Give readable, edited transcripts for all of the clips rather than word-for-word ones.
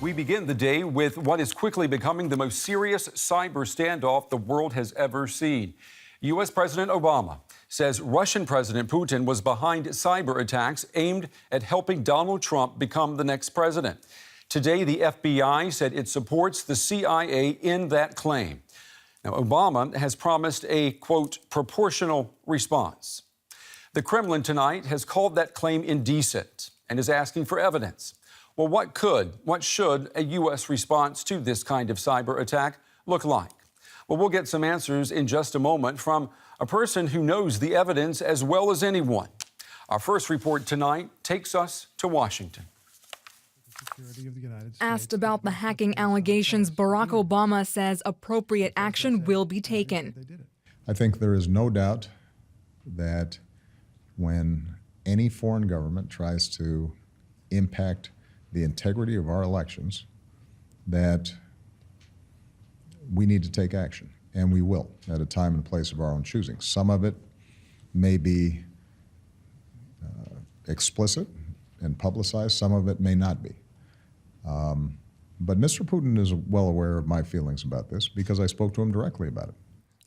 We begin the day with what is quickly becoming the most serious cyber standoff the world has ever seen. U.S. President Obama says Russian President Putin was behind cyber attacks aimed at helping Donald Trump become the next president. Today, the FBI said it supports the CIA in that claim. Now, Obama has promised a, quote, proportional response. The Kremlin tonight has called that claim indecent and is asking for evidence. Well, what should a U.S. response to this kind of cyber attack look like? Well, we'll get some answers in just a moment from a person who knows the evidence as well as anyone. Our first report tonight takes us to Washington. Asked about the hacking allegations, Barack Obama says appropriate action will be taken. I think there is no doubt that when any foreign government tries to impact the integrity of our elections, that we need to take action, and we will at a time and place of our own choosing. Some of it may be explicit and publicized, some of it may not be. But Mr. Putin is well aware of my feelings about this because I spoke to him directly about it.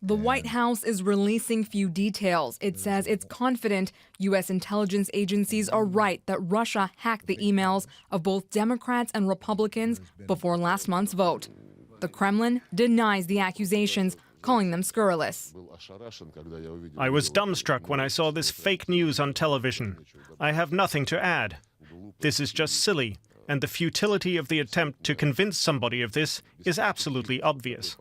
The White House is releasing few details. It says it's confident U.S. intelligence agencies are right that Russia hacked the emails of both Democrats and Republicans before last month's vote. The Kremlin denies the accusations, calling them scurrilous. I was dumbstruck when I saw this fake news on television. I have nothing to add. This is just silly, and the futility of the attempt to convince somebody of this is absolutely obvious.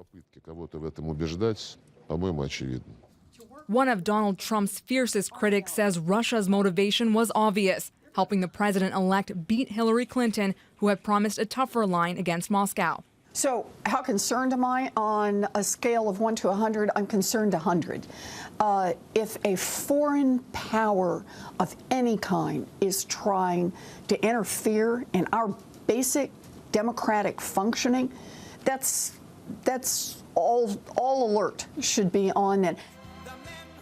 One of Donald Trump's fiercest critics says Russia's motivation was obvious, helping the president-elect beat Hillary Clinton, who had promised a tougher line against Moscow. So how concerned am I? On a scale of 1 to 100, I'm concerned 100. If a foreign power of any kind is trying to interfere in our basic democratic functioning, that's all alert should be on it.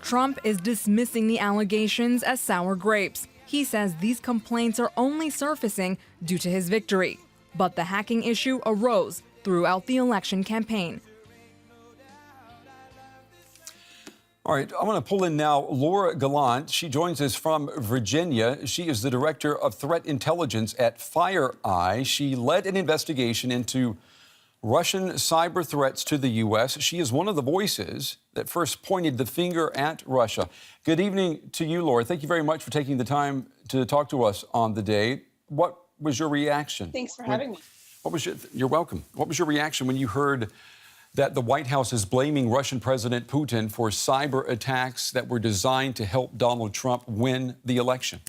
Trump is dismissing the allegations as sour grapes. He says these complaints are only surfacing due to his victory. But the hacking issue arose throughout the election campaign. All right, I want to pull in now Laura Gallant. She joins us from Virginia. She is the director of threat intelligence at FireEye. She led an investigation into Russian cyber threats to the U.S. She is one of the voices that first pointed the finger at Russia. Good evening to you, Laura. Thank you very much for taking the time to talk to us on the day. What was your reaction? Thanks for having me. You're welcome. What was your reaction when you heard that the White House is blaming Russian President Putin for cyber attacks that were designed to help Donald Trump win the election?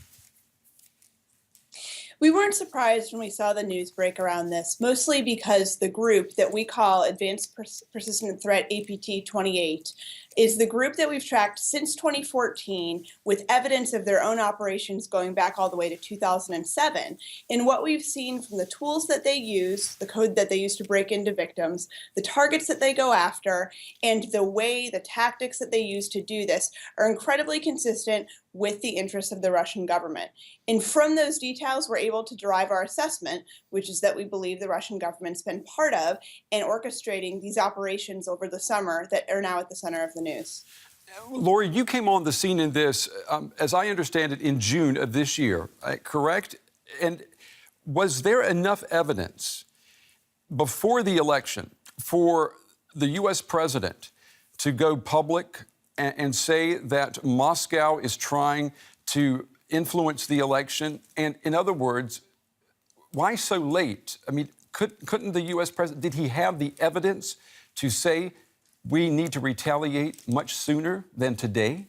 We weren't surprised when we saw the news break around this, mostly because the group that we call Advanced Persistent Threat APT-28 is the group that we've tracked since 2014 with evidence of their own operations going back all the way to 2007. And what we've seen from the tools that they use, the code that they use to break into victims, the targets that they go after, and the tactics that they use to do this are incredibly consistent with the interests of the Russian government. And from those details, we're able to derive our assessment, which is that we believe the Russian government's been part of and orchestrating these operations over the summer that are now at the center of the news. Laura, you came on the scene in this, as I understand it, in June of this year, correct? And was there enough evidence before the election for the U.S. president to go public and say that Moscow is trying to influence the election? And in other words, why so late? I mean, couldn't the U.S. president, did he have the evidence to say we need to retaliate much sooner than today?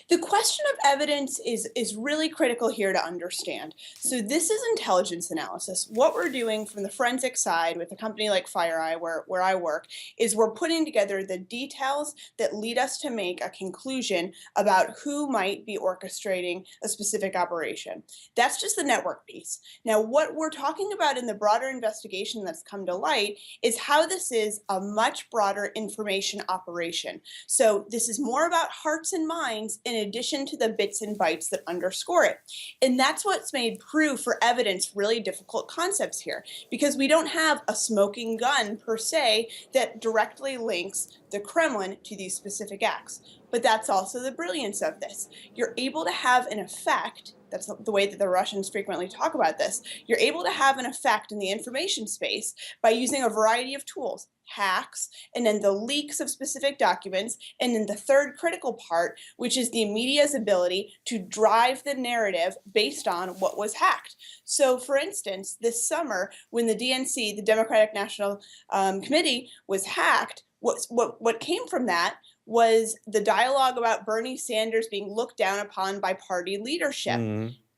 The question of evidence is really critical here to understand. So this is intelligence analysis. What we're doing from the forensic side with a company like FireEye, where I work, is we're putting together the details that lead us to make a conclusion about who might be orchestrating a specific operation. That's just the network piece. Now, what we're talking about in the broader investigation that's come to light is how this is a much broader information operation. So this is more about hearts and minds things in addition to the bits and bytes that underscore it. And that's what's made proof for evidence really difficult concepts here, because we don't have a smoking gun per se that directly links the Kremlin to these specific acts. But that's also the brilliance of this. You're able to have an effect. That's the way that the Russians frequently talk about this. You're able to have an effect in the information space by using a variety of tools, hacks, and then the leaks of specific documents, and then the third critical part, which is the media's ability to drive the narrative based on what was hacked. So, for instance, this summer, when the DNC, the Democratic National Committee, was hacked, what came from that was the dialogue about Bernie Sanders being looked down upon by party leadership.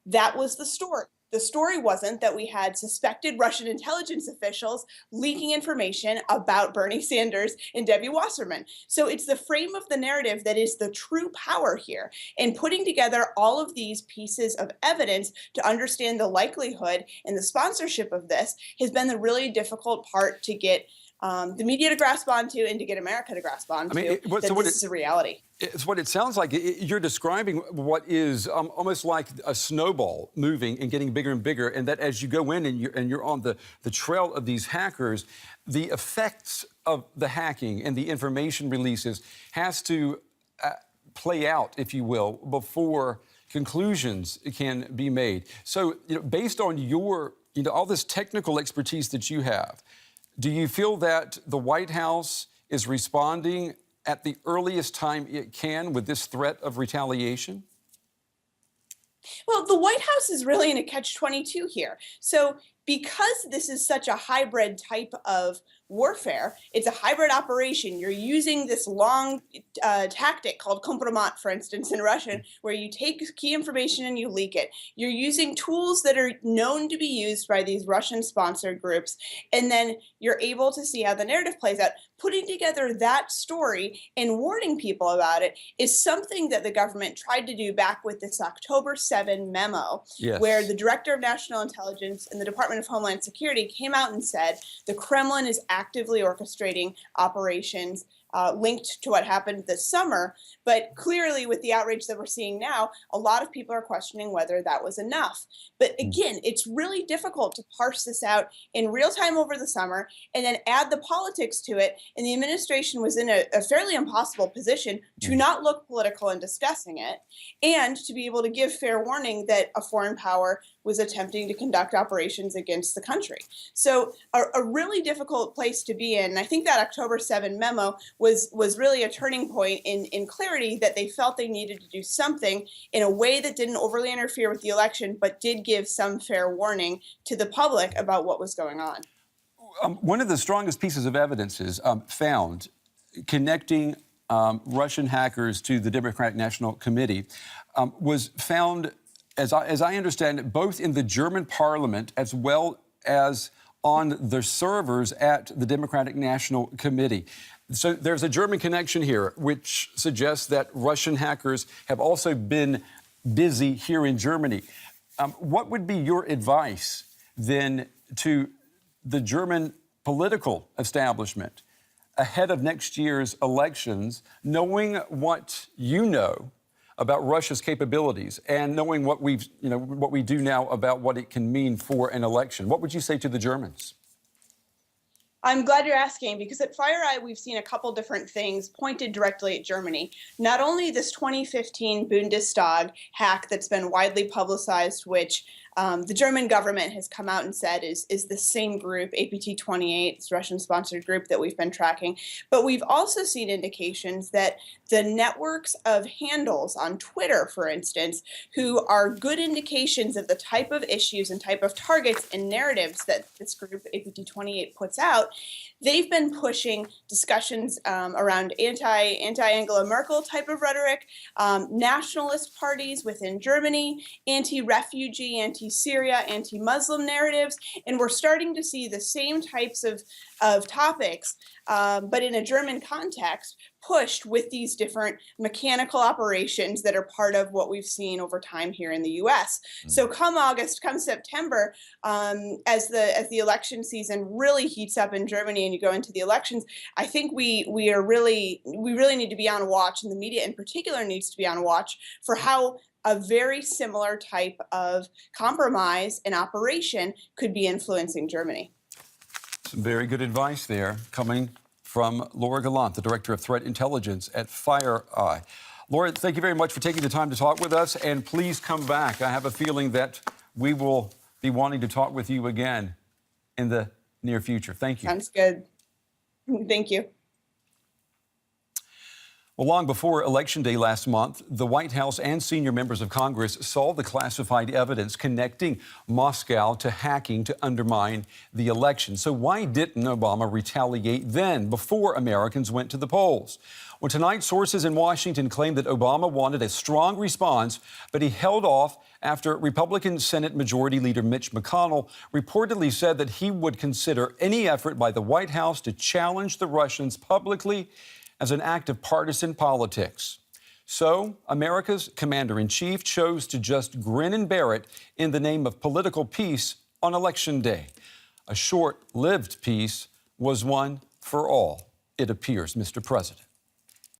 That was the story. The story wasn't that we had suspected Russian intelligence officials leaking information about Bernie Sanders and Debbie Wasserman. So it's the frame of the narrative that is the true power here. And putting together all of these pieces of evidence to understand the likelihood and the sponsorship of this has been the really difficult part to get the media to grasp onto and to get America to grasp onto. This is a reality. It's what it sounds like. You're describing what is almost like a snowball moving and getting bigger and bigger, and that as you go in and you're on the trail of these hackers, the effects of the hacking and the information releases has to play out, if you will, before conclusions can be made. So, based on your, all this technical expertise that you have, do you feel that the White House is responding at the earliest time it can with this threat of retaliation? Well, the White House is really in a catch-22 here. So because this is such a hybrid type of warfare, it's a hybrid operation. You're using this long tactic called kompromat, for instance, in Russian, where you take key information and you leak it. You're using tools that are known to be used by these Russian-sponsored groups, and then you're able to see how the narrative plays out. Putting together that story and warning people about it is something that the government tried to do back with this October 7 memo, where the Director of National Intelligence and the Department of Homeland Security came out and said the Kremlin is actively orchestrating operations linked to what happened this summer. But clearly, with the outrage that we're seeing now, a lot of people are questioning whether that was enough. But again, it's really difficult to parse this out in real time over the summer and then add the politics to it. And the administration was in a fairly impossible position to not look political in discussing it and to be able to give fair warning that a foreign power was attempting to conduct operations against the country. So a really difficult place to be in. And I think that October 7 memo was really a turning point in clarity that they felt they needed to do something in a way that didn't overly interfere with the election, but did give some fair warning to the public about what was going on. One of the strongest pieces of evidence is found connecting Russian hackers to the Democratic National Committee was found, as I understand it, both in the German parliament as well as on the servers at the Democratic National Committee. So there's a German connection here, which suggests that Russian hackers have also been busy here in Germany. What would be your advice then to the German political establishment ahead of next year's elections, knowing what you know about Russia's capabilities and knowing what we do now about what it can mean for an election? What would you say to the Germans? I'm glad you're asking, because at FireEye, we've seen a couple different things pointed directly at Germany. Not only this 2015 Bundestag hack that's been widely publicized, which the German government has come out and said is the same group, APT28, this Russian-sponsored group that we've been tracking. But we've also seen indications that the networks of handles on Twitter, for instance, who are good indications of the type of issues and type of targets and narratives that this group, APT28, puts out, they've been pushing discussions around anti-Angela Merkel type of rhetoric, nationalist parties within Germany, anti-refugee, anti-Syria, anti-Muslim narratives, and we're starting to see the same types of topics but in a German context, pushed with these different mechanical operations that are part of what we've seen over time here in the U.S. So come August, come September, as the election season really heats up in Germany and you go into the elections, I think we really need to be on watch, and the media in particular needs to be on watch for how a very similar type of compromise and operation could be influencing Germany. Some very good advice there coming from Laura Gallant, the Director of Threat Intelligence at FireEye. Laura, thank you very much for taking the time to talk with us, and please come back. I have a feeling that we will be wanting to talk with you again in the near future. Thank you. Sounds good. Thank you. Well, long before Election Day last month, the White House and senior members of Congress saw the classified evidence connecting Moscow to hacking to undermine the election. So why didn't Obama retaliate then, before Americans went to the polls? Well, tonight, sources in Washington claim that Obama wanted a strong response, but he held off after Republican Senate Majority Leader Mitch McConnell reportedly said that he would consider any effort by the White House to challenge the Russians publicly as an act of partisan politics. So, America's commander-in-chief chose to just grin and bear it in the name of political peace on Election Day. A short-lived peace was one for all, it appears, Mr. President.